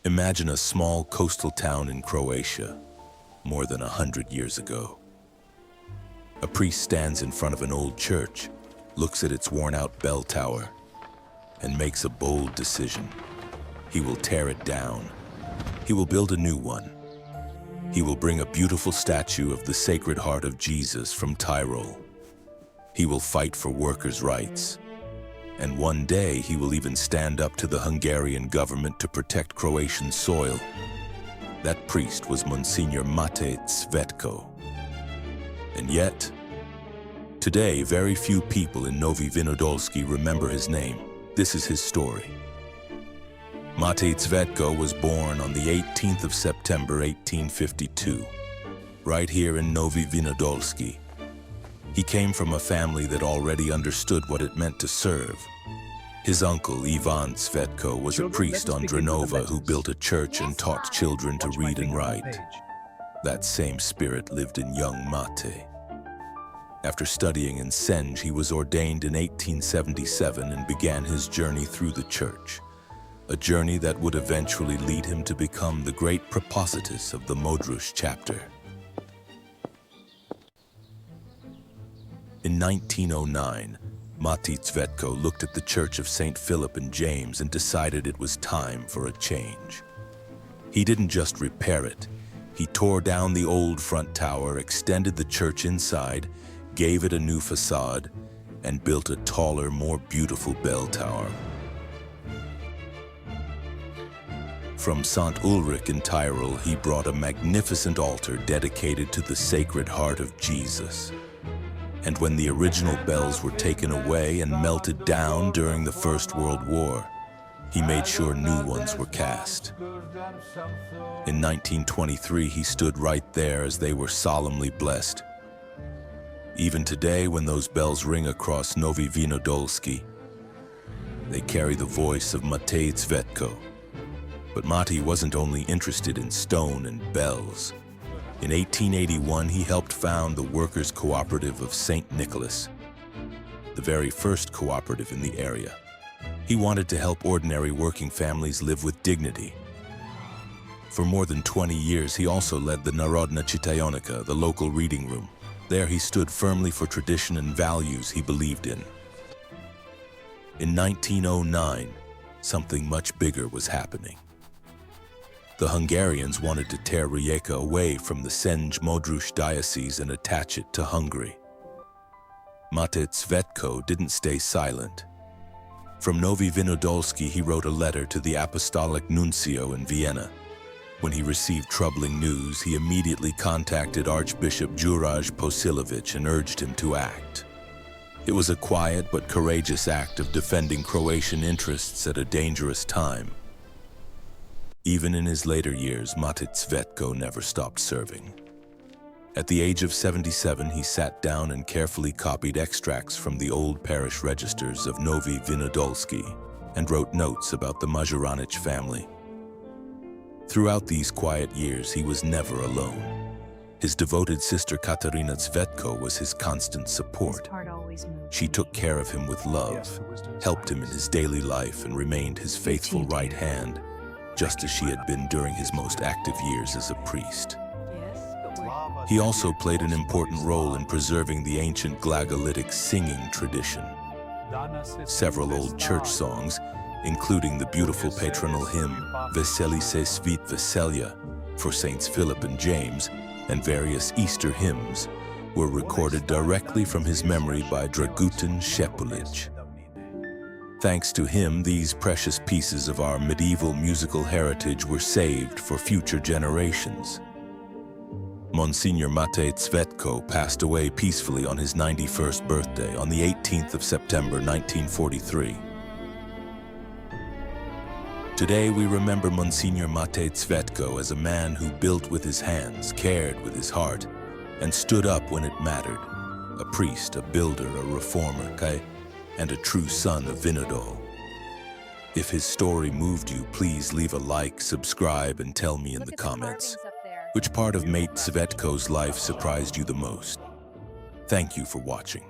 Imagine a small coastal town in Croatia, more than 100 years ago. A priest stands in front of an old church, looks at its worn-out bell tower, and makes a bold decision. He will tear it down. He will build a new one. He will bring a beautiful statue of the Sacred Heart of Jesus from Tyrol. He will fight for workers' rights. And one day he will even stand up to the Hungarian government to protect Croatian soil. That priest was Monsignor Mate Cvetko. And yet, today very few people in Novi Vinodolski remember his name. This is his story. Mate Cvetko was born on the 18th of September 1852, right here in Novi Vinodolski. He came from a family that already understood what it meant to serve. His uncle, Ivan Cvetko, was a priest on Drenova who built a church and taught children to read and write. That same spirit lived in young Mate. After studying in Senj, he was ordained in 1877 and began his journey through the church, a journey that would eventually lead him to become the great Prepositus of the Modruš chapter. In 1909, Mate Cvetko looked at the Church of St. Philip and James and decided it was time for a change. He didn't just repair it. He tore down the old front tower, extended the church inside, gave it a new façade, and built a taller, more beautiful bell tower. From Sant Ulrich in Tyrol, he brought a magnificent altar dedicated to the Sacred Heart of Jesus. And when the original bells were taken away and melted down during the First World War, he made sure new ones were cast. In 1923, he stood right there as they were solemnly blessed. Even today, when those bells ring across Novi Vinodolski, they carry the voice of Mate Cvetko. But Mate wasn't only interested in stone and bells. In 1881, he helped found the Workers' Cooperative of St. Nicholas, the very first cooperative in the area. He wanted to help ordinary working families live with dignity. For more than 20 years, he also led the Narodna Čitaonica, the local reading room. There he stood firmly for tradition and values he believed in. In 1909, something much bigger was happening. The Hungarians wanted to tear Rijeka away from the Senj-Modruš Diocese and attach it to Hungary. Mate Cvetko didn't stay silent. From Novi Vinodolski, he wrote a letter to the Apostolic nuncio in Vienna. When he received troubling news, he immediately contacted Archbishop Juraj Posilović and urged him to act. It was a quiet but courageous act of defending Croatian interests at a dangerous time. Even in his later years, Mate Cvetko never stopped serving. At the age of 77, he sat down and carefully copied extracts from the old parish registers of Novi Vinodolski and wrote notes about the Magyaranic family. Throughout these quiet years, he was never alone. His devoted sister Katarina Cvetko was his constant support. She took care of him with love, helped him in his daily life, and remained his faithful right hand, just as she had been during his most active years as a priest. He also played an important role in preserving the ancient Glagolitic singing tradition. Several old church songs, including the beautiful patronal hymn Veseli se svit veselja for Saints Philip and James, and various Easter hymns, were recorded directly from his memory by Dragutin Šepulić. Thanks to him, these precious pieces of our medieval musical heritage were saved for future generations. Monsignor Mate Cvetko passed away peacefully on his 91st birthday on the 18th of September 1943. Today we remember Monsignor Mate Cvetko as a man who built with his hands, cared with his heart, and stood up when it mattered. A priest, a builder, a reformer, and a true son of Vinodol. If his story moved you, please leave a like, subscribe, and tell me in the comments which part of Mate Cvetko's life surprised you the most. Thank you for watching.